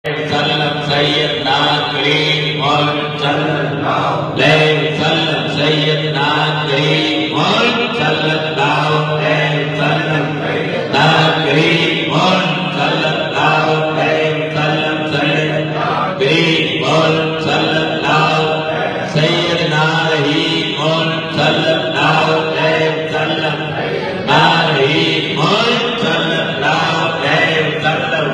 सल्लम सैयदना करीम सल्लल्लाहु अलैहि वसल्लम सैयदना करीम सल्लल्लाहु अलैहि वसल्लम सैयदना करीम सल्लल्लाहु अलैहि वसल्लम सैयदना करीम सल्लल्लाहु सैयदना रहीम सल्लल्लाहु अलैहि वसल्लम सैयदना रहीम सल्लल्लाहु अलैहि वसल्लम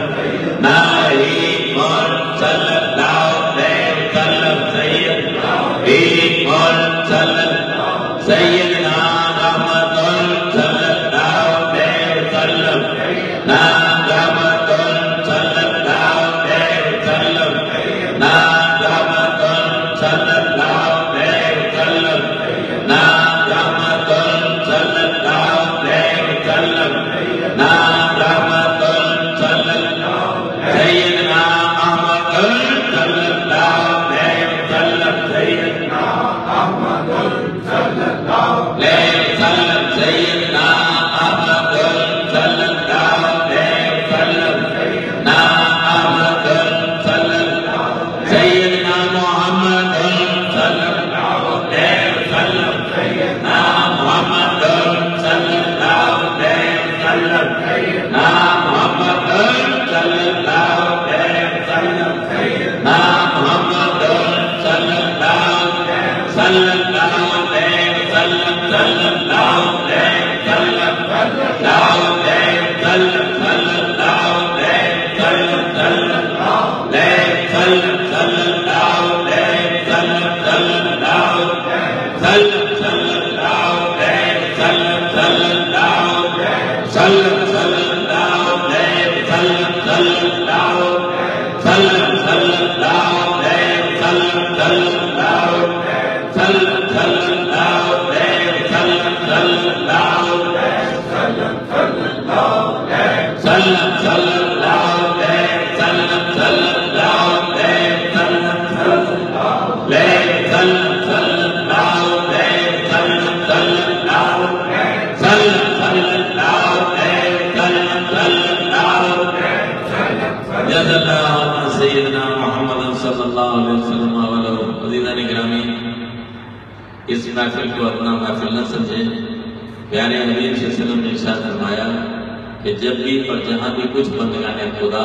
सैयदना रहमतुल सल्लल्लाहु अलैहि वसल्लम ना रहमतुल सल्लल्लाहु अलैहि वसल्लम ना रहमतुल सल्लल्लाहु अलैहि वसल्लम ना रहमतुल सल्लल्लाहु अलैहि वसल्लम ना रहमतुल सल्लल्लाहु सैयदना अहमदुल सल्लल्लाहु अलैहि वसल्लम सैयदना अहमदुल सल्लल्लाहु अलैहि वसल्लम सैयदना अहमदुल सल्लल्लाहु अलैहि वसल्लम ना अहमदुल सल्लल्लाहु सैयदना मुहम्मदुल सल्लल्लाहु अलैहि वसल्लम सैयदना मुहम्मदुल सल्लल्लाहु अलैहि वसल्लम सैयदना मुहम्मदुल सल्लल्लाहु अलैहि वसल्लम सैयदना मुहम्मदुल सल्लल्लाहु सल्लल्लाहु अलैहि वसल्लम सल्लल्लाहु अलैहि वसल्लम सल्लल्लाहु अलैहि वसल्लम सल्लल्लाहु अलैहि वसल्लम सल्लल्लाहु अलैहि वसल्लम सल्लल्लाहु अलैहि वसल्लम सल्लल्लाहु सल्लल्लाहु अलैहि वसल्लम सल्लल्लाहु सल्लल्लाहु अलैहि वसल्लम सल्लल्लाहु सल्लल्लाहु अलैहि वसल्लम सल्लल्लाहु सल्लल्लाहु अलैहि वसल्लम सल्लल्लाहु सल्लल्लाहु अलैहि वसल्लम सल्लल्लाहु अलैहि वसल्लम सल्लल्लाहु अलैहि वसल्लम सल्लल्लाहु अलैहि वसल्लम सल्लल्लाहु अलैहि वसल्लम सल्लल्लाहु अलैहि सल्लल्लाहु अलैहि वसल्लम सल्लल्लाहु अलैहि जज़ल्लाहु सय्यदना मुहम्मद सल्लल्लाहु अलैहि वसल्लम वाला अज़ीज़ान गिरामी। इस महफिल को अपना महफिल न समझें। प्यारे नबी सल्लल्लाहु अलैहि वसल्लम ने इरशाद फरमाया कि जब भी और जहां भी कुछ बंदगाने खुदा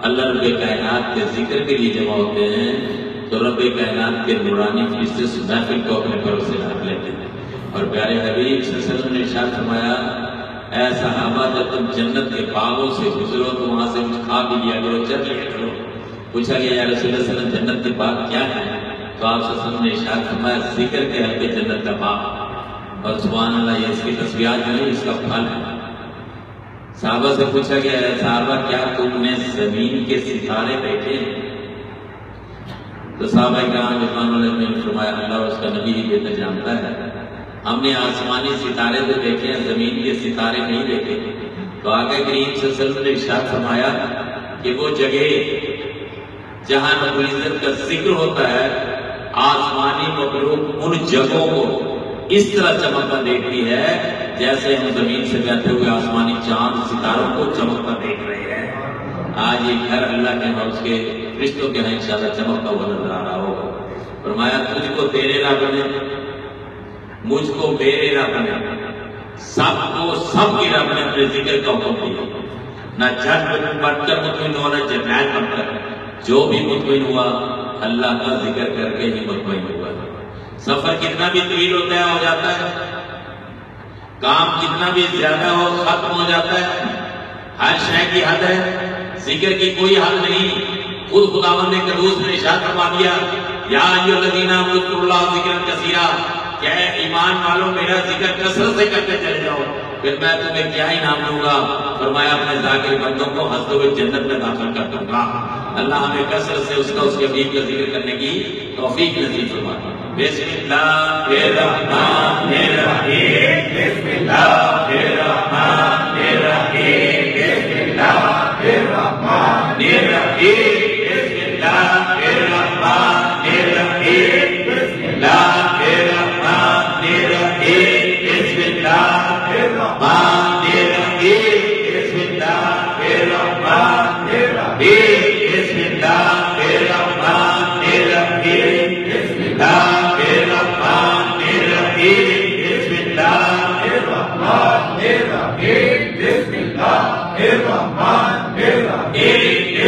अल्लाह रब्बे कायनात के जिक्र के लिए जमा होते हैं तो रब्बे कायनात के नूरानी फरिश्ते इस महफिल को अपने पर से ढक लेते हैं। और प्यारे नबी सल्लल्लाहु अलैहि वसल्लम ने इरशाद फरमाया, ऐ सहाबा जब तुम जन्नत के बागों से गुजरो तो वहां से कुछ खा भी लिया करो, चल लिया करो। पूछा गया या रसूल सल्लल्लाहु अलैहि वसल्लम जन्नत के बाग क्या है? तो आप सल्लल्लाहु अलैहि वसल्लम ने इरशाद फरमाया, जिक्र के हल्के जन्नत का बाग। और सुभान अल्लाह, ये इसकी तस्वीर जो है इसका फल है। साहबा से पूछा गया, साहबा क्या तुमने जमीन के सितारे देखे? तो साहबा ने फरमाया, अल्लाह और उसका नबी ही बेहतर जानता है। हमने आसमानी सितारे तो देखे हैं, जमीन के सितारे नहीं देखे। तो आगे करीम सल्लल्लाहु अलैहि वसल्लम ने इरशाद फरमाया कि वो जगह जहां रब्बुल इज्जत का जिक्र होता है, आसमानी मखलूक उन जगहों को इस तरह चमकता देखती है जैसे हम जमीन से बैठे हुए आसमानी चांद सितारों को चमकता देख रहे हैं। आज ये घर अल्लाह के यहाँ उसके रिश्तों के यहाँ इंशाअल्लाह चमकता हुआ नजर आ रहा होगा। फरमाया, तुझको तेरे रब ने, मुझको मेरे रब ने, सबको सबके रब ने अपने जिक्र का हुक्म दिया। न झट बढ़कर मुतमिन हुआ, न जन्नत बढ़कर। जो भी मुतमिन हुआ अल्लाह का जिक्र करके ही मुतमिन हुआ। सफर कितना भी तवील होता है हो जाता है, काम कितना भी ज्यादा हो खत्म हो जाता है। हर शय की हद है, जिक्र की कोई हद नहीं। खुद खुदावंद ने कदूस ने इरशाद फरमा दिया, या अय्युहल्लज़ीना आमनू ज़कुरुल्लाह ज़िक्रन कसीरा, क्या ईमान वालों मेरा जिक्र कसरत से करके चले जाओ, फिर मैं तुम्हें क्या इनाम दूंगा? फरमाया, अपने ज़ाकिर बंदों को हंसते हुए जन्नत में दाखिल कर दूंगा। अल्लाह हमें कसरत से उसका उसके हबीब का जिक्र करने की तौफीक नसीब फरमाए। बिस्मिल्लाहिर्रहमानिर्रहीम, बिस्मिल्लाहिर्रहमानिर्रहीम, बिस्मिल्लाहिर्रहमानिर्रहीम, बिस्मिल्लाहिर्रहमानिर्रहीम, बिस्मिल्लाहिर्रहमानिर्रहीम, बिस्मिल्लाहिर्रहमानिर्रहीम, बिस्मिल्लाहिर्रहमानिर्रहीम।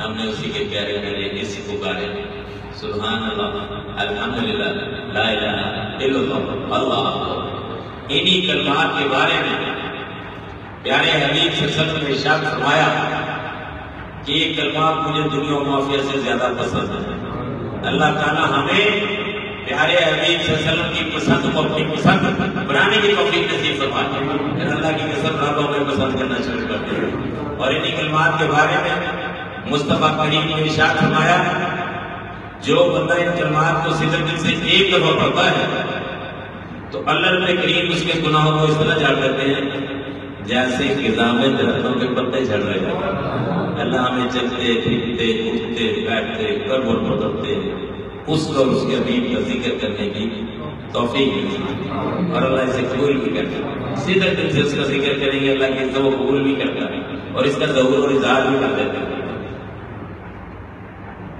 हमने उसी के प्यारे मेरे इस पुकारे सुभान अल्लाह अल्हम्दुलिल्लाह ला इलाहा इल्लल्लाह अल्लाह। इन्हीं कलमात के बारे में प्यारे हबीब सल्लल्लाहु अलैहि वसल्लम ने इरशाद फरमाया कि ये कलमात मुझे दुनिया और माफिया से ज्यादा पसंद है। अल्लाह ताला हमें प्यारे हबीब सल्लल्लाहु अलैहि वसल्लम की पसंद को अपनी पसंद बनाने की तौफीक नसीब फरमाए। फिर अल्लाह की कसम रब हमें पसंद करना शुरू कर दे। और इन्हीं कलमात के बारे में मुस्तफा करीम ने इरशाद फरमाया जो बंदा इन कलमात को सिद्ध दिल से एक दफा पढ़ता है तो अल्लाह रब्बुल करीम उसके गुनाहों को इस तरह झाड़ देते हैं जैसे गिज़ामें दरख्तों के पत्ते झड़ रहे हैं। अल्लाह हमें चलते फिरते उठते बैठते कब्र पकड़ते उसको और उसके हबीब का जिक्र करने की तौफीक मिली और अल्लाह इसे कबूल भी करता है। सीधे दिल से उसका जिक्र करेंगे अल्लाह की इज्जत वो कबूल भी करता है और इसका ज़हूर और इज़हार भी कर देता है।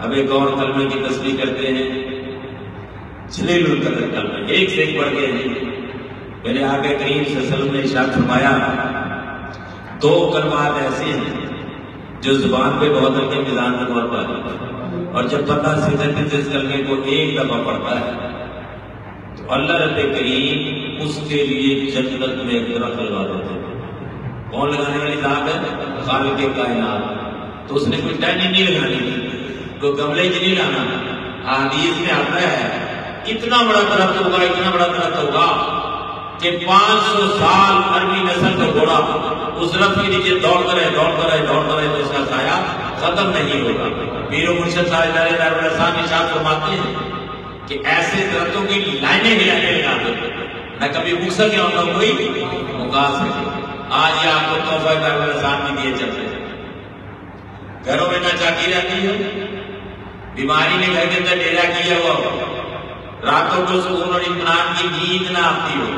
अब एक और कलमे की तस्बीह करते हैं जलीलुल कद्र कलमा, एक से एक बढ़ के मेरे आगे करीम सल्लल्लाहु अलैहि वसल्लम ने इरशाद फरमाया दो कलमात ऐसे हैं जो जुबान पे बहुत हल्के मिजान में होता है और जब बंदा सीधे दिल से इस कलमे को एक दफा पढ़ता है तो अल्लाह रब्बुल करीम उसके लिए जन्नत में एक दरख्त लगा देते हैं। कौन लगाने वाली ज़ात है? खालिक़े कायनात। तो उसने कोई टहनी नहीं लगानी थी, कोई गमले की नहीं लाना। हदीस में आता है इतना बड़ा दरख्त होगा, इतना बड़ा दरख्त होगा कि 500 साल अरबी नस्ल का घोड़ा उस दरख्त के नीचे दौड़ता रहे तो इसका साया खत्म नहीं होगा। पीरो मुर्शिद साहब इरशाद फरमाते हैं कि ऐसे दरख्तों की लाइनें हिलाने लगा दो न कभी मुक सके और न कोई मुका सके। आज ये आपको तोहफा दारुल भी दिए चलते हैं। घरों में ना चाकी रहती है, बीमारी ने घर के अंदर डेरा किया हुआ हो, रातों को सुकून और इत्मीनान की नींद ना आती हो,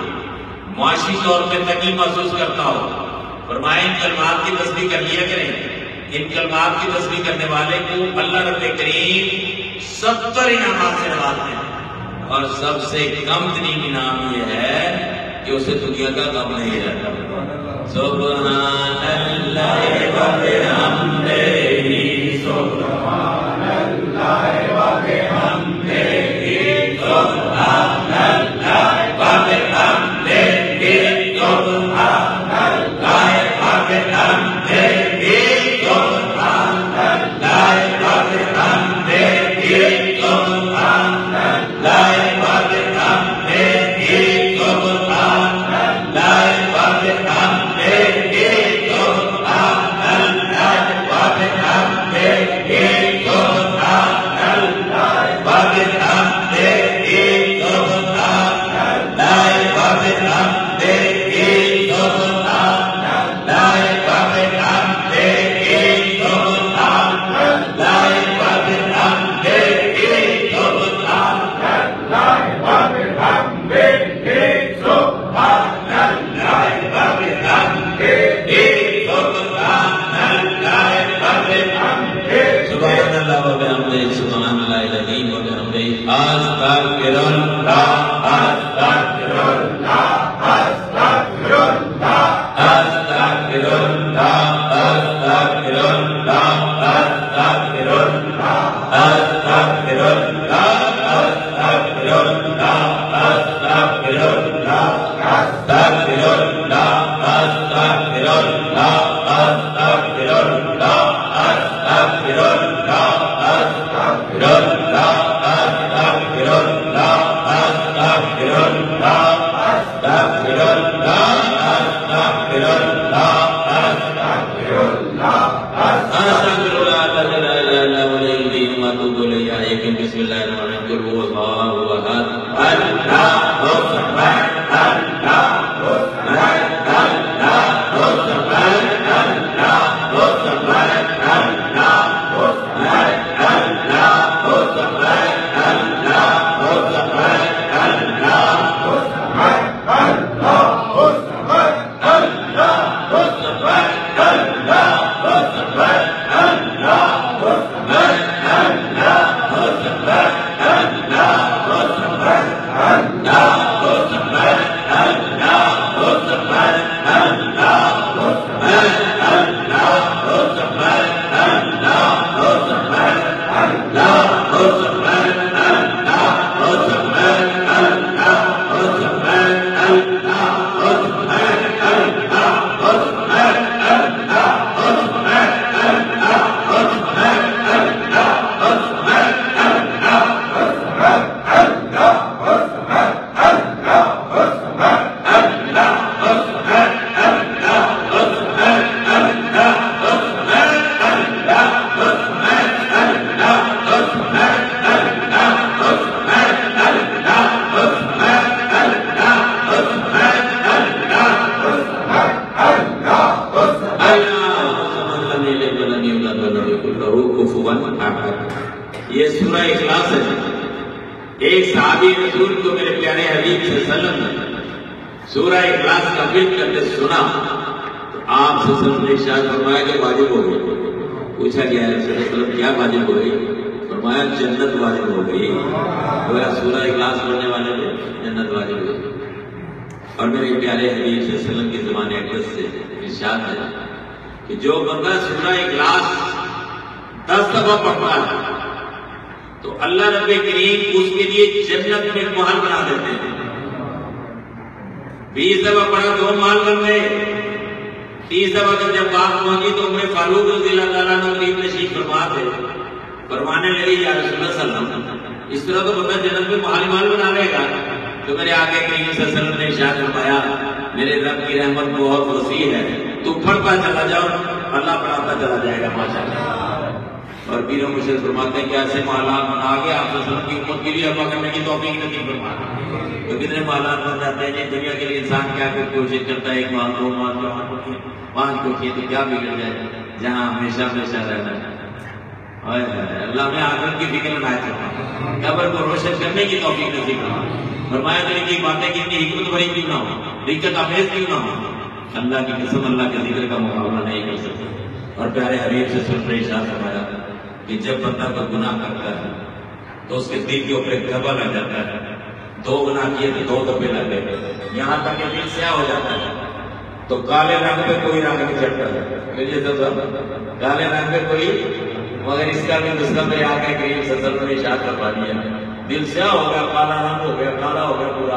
मुआशी तौर पर तंगी महसूस करता हो, फरमाए इन कलमात की तस्बीह कर लिया करें। इन कलमात की तस्बीह करने वाले को अल्लाह रब्बुल करीम 70 इनामात से नवाजते हैं और सबसे कम तरीन इनाम यह है कि उसे दुनिया का गम नहीं रहता। सुब्हानल्लाह व बिहम्दिही सुब्हानल्लाह व बिहम्दिही ये सूरह इखलास है। एक सहाबी रसूल को मेरे प्यारे हबीब सल्लल्लाहु अलैहि वसल्लम ने सूरह इखलास कंप्लीट करते सुना तो आप सल्लल्लाहु अलैहि वसल्लम ने इरशाद फरमाया कि वाजिब हो गई। पूछा गया रसूल क्या वाजिब हो गई? फरमाया जन्नत वाजिब हो गई। तो सूरह इखलास पढ़ने वाले को जन्नत वाजिब हो गई। और मेरे प्यारे हबीब सल्लल्लाहु अलैहि वसल्लम की ज़बान अक़दस से इरशाद है कि जो बंदा सूरह इखलास 10 दफा पढ़ता है तो अल्लाह रब्बे करीम उसके लिए जन्नत में महल बना देते हैं। 20 दफा पढ़ा तो महल बन गए। 30 दफा तक जब बात मांगी तो उम्र फारूक रज़ियल्लाहु ताला अन्हु करीब नशीब फरमा थे। फरमाने लगे या रसूलुल्लाह सल्लल्लाहु अलैहि वसल्लम इस तरह तो बंदा जन्नत में महल बना लेगा। तो मेरे आगे करीम सल्लल्लाहु अलैहि वसल्लम ने इरशाद फरमाया मेरे रब की रहमत बहुत वसी है, तू पढ़ता चला जाओ अल्लाह पढ़ाता चला जाएगा माशाअल्लाह। और पीरों मुझे फरमाते हैं कि ऐसे मालात बना के आप की उम्मत के लिए अल्लाह करने की तौफीक नसीब फरमाता। तो कितने मालात बन जाते हैं दुनिया के लिए। इंसान क्या कोशिश करता है 1 माह 2 माह 4 माह 5 को किए तो क्या बिगड़ जाए जहाँ हमेशा हमेशा रहना है। अल्लाह में आखिरत की फिक्र बनाए कब्र को रोशन करने की तौफीक नसीब फरमाता। फरमाया तेरी की बातें कितनी हिकमत भरी क्यों ना हो, दिक्कत आफेज क्यों ना हो, अल्लाह की कसम अल्लाह के जिक्र का मुकाबला नहीं कर सकते। और प्यारे हबीब से सुन रहे इरशाद फरमाया कि जब बंदा को गुनाह करता है तो उसके दिल के ऊपर एक धब्बा लग जाता है। 2 गुनाह किए तो 2 धब्बे लग गए, यहाँ तक कि दिल स्याह हो जाता है। तो काले रंग पे कोई रंग नहीं चढ़ता है, काले रंग पे कोई, मगर इसका भी दूसरा मेरे आगे करीब सल्लल्लाहु अलैहि वसल्लम ने करवा दिया। दिल स्याह हो गया, काला रंग हो गया, काला हो गया पूरा।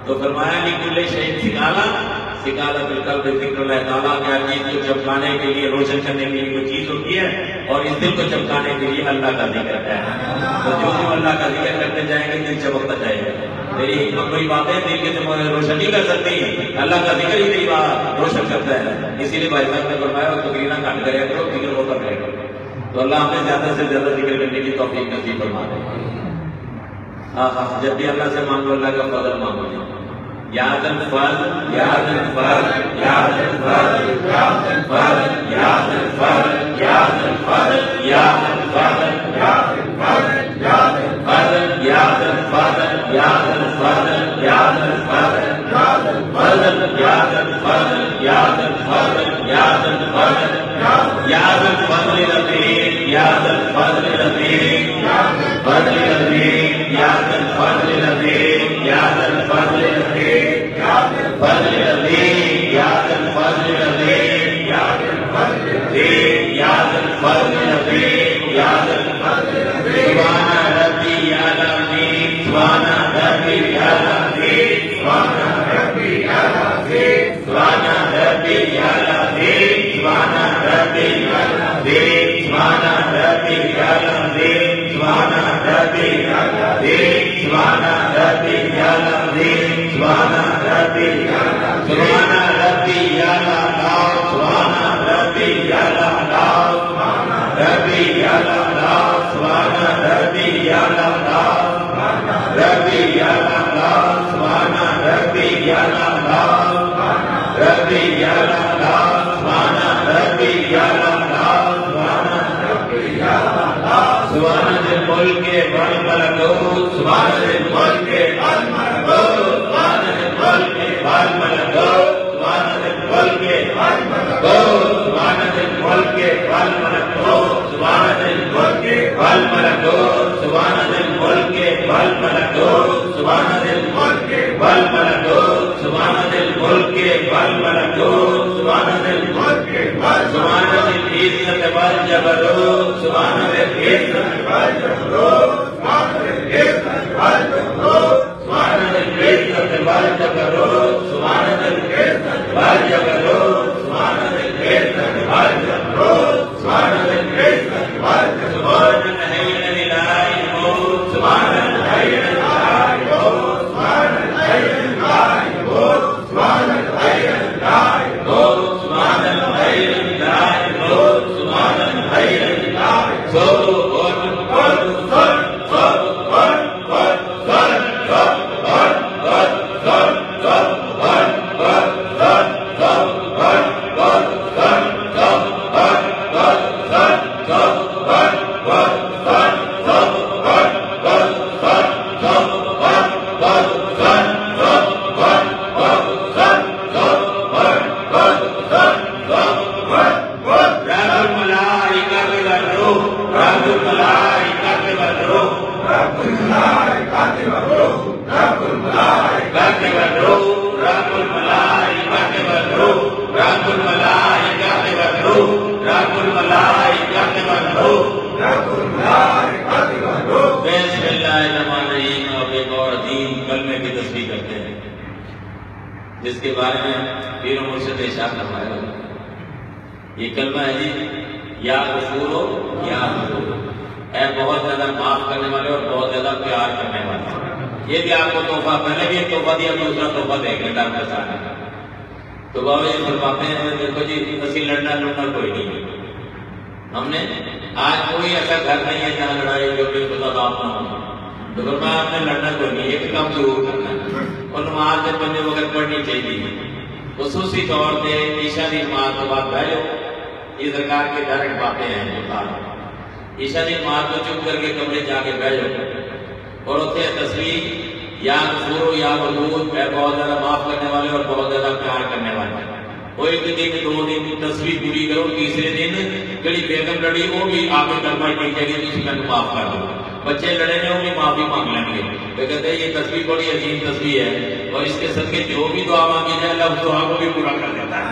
तो फरमाया कि कुल्ले शहीद सिकाला सिकालतुल कल्ब ज़िक्रुल्लाह ताला के हर चीज को चमकाने के लिए, रोशन करने के लिए कोई चीज होती है, और इस दिल को चमकाने के लिए अल्लाह का जिक्र है। तो जो जो अल्लाह का जिक्र करते जाएंगे दिल चमकता जाएगा। तेरी हिकमत कोई बातें दिल के रोशन नहीं कर सकती, अल्लाह का जिक्र ही तेरी बात रोशन करता है। इसीलिए भाई साहब ने फरमाया तकरीना घट करे करो, जिक्र होता करे करो। तो अल्लाह हमें ज्यादा से ज्यादा जिक्र करने की तौफीक नसीब फरमा दे। हाँ हाँ, जब भी अल्लाह से मांगो अल्लाह का फजल मांगो। यादन फजल यादन फजल यादन फजल यादन फजल यादन फजल यादन फजल यादन फजल यादन फजल यादन फजल यादन फजल यादन फजल यादन फजल यादन फजल यादन फजल यादन फजल यादन फजल रफीक यादन फजल रफीक फजल रफीक यादन फजल रफीक यादन फजल रफीक फजल रफीक यादन फजल रफीक यादन फजल रफीक यादन फजल रफीक यादन फजल रफीक सुभान रब्बी अल-अज़ीम सुभान रब्बी अल-अज़ीम सुभान रब्बी अल-अज़ीम सुभान रब्बी अल-अज़ीम सुभान रब्बी अल-अज़ीम सुभान रब्बी अल-अज़ीम सुभान रब्बी अल-अज़ीम सुभान रब्बी अल-अज़ीम सुभान रब्बी सुभान रब्बी अल-अज़ीम सुभान रब्बी अल-अज़ीम सुभान रब्बी अल-अज़ीम सुभान रब्बी अल-अज़ीम रब्बी अल-अज़ीम सुभान रब्बी अल-अज़ीम रब्बी अल-अज़ीम सुभान रब्बी अल-अज़ीम सुभान जिल मुल्क वल मलकूत सुभान जिल मुल्क वल मलकूत सुभान जिल मुल्क वल मलकूत सुभान जिल मुल्क वल मलकूत सुभान जिल मुल्क वल मलकूत सुभान जिल मुल्क वल मलकूत सुभान जिल मुल्क वल मलकूत सुभान जिल मुल्क वल मलकूत सुभान जिल मुल्क वल मलकूत सुभान जिल मुल्क वल सुभान जिल इज्जत वल जबरूत सुभान जिल इज्जत वल जबरूत सुभान जिल इज्जत वल जबरूत सुभान जिल इज्जत वल जबरूत सुभान जिल इज्जत वल जबरूत सुभान जिल इज्जत वल जबरूत सुभान जिल इज्जत वल जबरूत सुभान हय्य ला यमूत सुभान हय्य ला यमूत सुभान हय्य ला यमूत सुभान हय्य ला यमूत सुभान हय्य ला यमूत सुभान हय्य ला जिसके बारे में पीर मुर्शिद ने इरशाद फरमाया, ये कलमा है जी, या गफूरो या गफूर, ऐ बहुत ज्यादा माफ करने वाले और बहुत ज्यादा प्यार करने वाले। ये भी आपको तोहफा, पहले भी एक तोहफा दिया, दूसरा तोहफा देंगे डर के साथ। तो बाबा जी फरमाते हैं, देखो जी असि लड़ना लड़ना कोई नहीं, हमने आज कोई ऐसा घर नहीं है जहाँ लड़ाई झगड़े फसाद ना हो। तो फरमाया हमने लड़ना कोई नहीं, एक काम जरूर करना है और नमाज के बंदे वगैरह पढ़नी चाहिए। खसूसी तौर पर ईशा की नमाज के बाद बह जाओ, ये सरकार के डायरेक्ट बातें हैं जो कहा। ईशा की नमाज को चुप करके कमरे जाके बह जाओ और उसे तस्वीर या गफूर या वदूद, मैं बहुत ज्यादा माफ करने वाले और बहुत ज्यादा प्यार करने वाले। वो एक दिन दो दिन तस्वीर पूरी करो, तीसरे दिन कड़ी बेगम लड़ी वो भी आगे कलमा की जाएगी, किसी का माफ कर दो। बच्चे लड़े ने वो भी माफी मांग लेंगे। तो कहते हैं ये तस्वीर बड़ी अजीब तस्वीर है और इसके सदके जो भी दुआ मांगी जाए अल्लाह उस दुआ को भी पूरा कर देता है।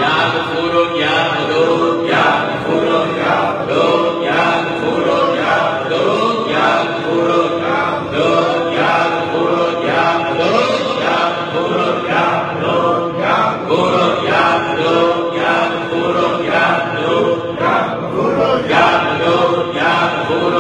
या गफूरो या वदूद या गफूरो या वदूद या गफूरो या वदूद या गफूरो या वदूद या गफूरो या वदूद या गफूरो या वदूद या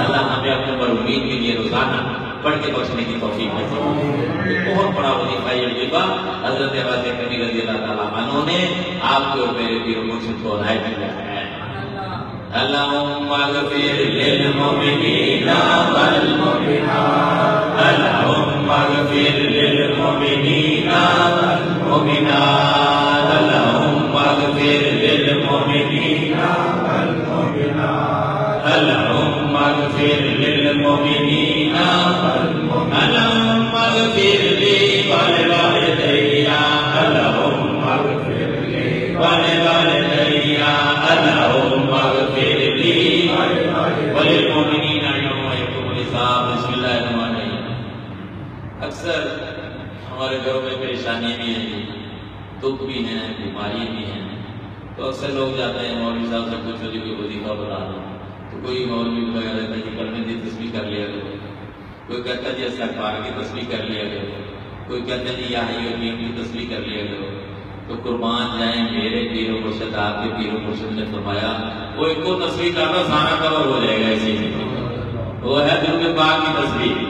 अल्लाह हमें अपने ऊपर उम्मीद के लिए रोजाना पढ़ के बख्शने की तौफीक है। बहुत बड़ा वजीफा ये वजीफा हजरत वाज़े कबीर रज़ी अल्लाह ताला अन्हु ने आपके और मेरे पीर मुर्शिद को अनायत किया है। अल्लाहुम्मा गफिर लिल मुमिनीना वल मुमिनात, अल्लाहुम्मा गफिर लिल मुमिनीना वल मुमिनात, अल्लाहुम्मा गफिर लिल मुमिनीना वल मुमिनात, अल्लाहुम्मा गफिर लिल मुमिनीना वल मुमिनात, अल्लाहुम्मा गफिर ली वलिवालिदैया, अल्लाहुम्मा गफिर ली वलिवालिदैया, अल्लाहुम्मा गफिर ली वलिलमुमिनीना यौमा यक़ूमुल हिसाब। बिस्मिल्लाहिर्रहमानिर्रहीम। अक्सर हमारे घरों में परेशानियां भी हैं, दुख भी हैं, बीमारी भी हैं, तो अक्सर लोग जाते हैं मौलवी साहब से पूछो जी कोई वजीफा बता दो, तो कोई मौलवी लगा रहता है कि कलमे की तस्बीह कर लिया करो, कोई कहता जी इस्तग़फ़ार की तस्बीह कर लिया करो, कोई कहता जी या हय्यु क़य्यूम की तस्बीह कर लिया करो। तो कुर्बान जाए मेरे पीरो मुर्शिद, आपके पीरो मुर्शिद ने फरमाया वो इनको तस्बीह करना सारा कवर हो जाएगा इसी में। वो है दुरूद पाक की तस्बीह।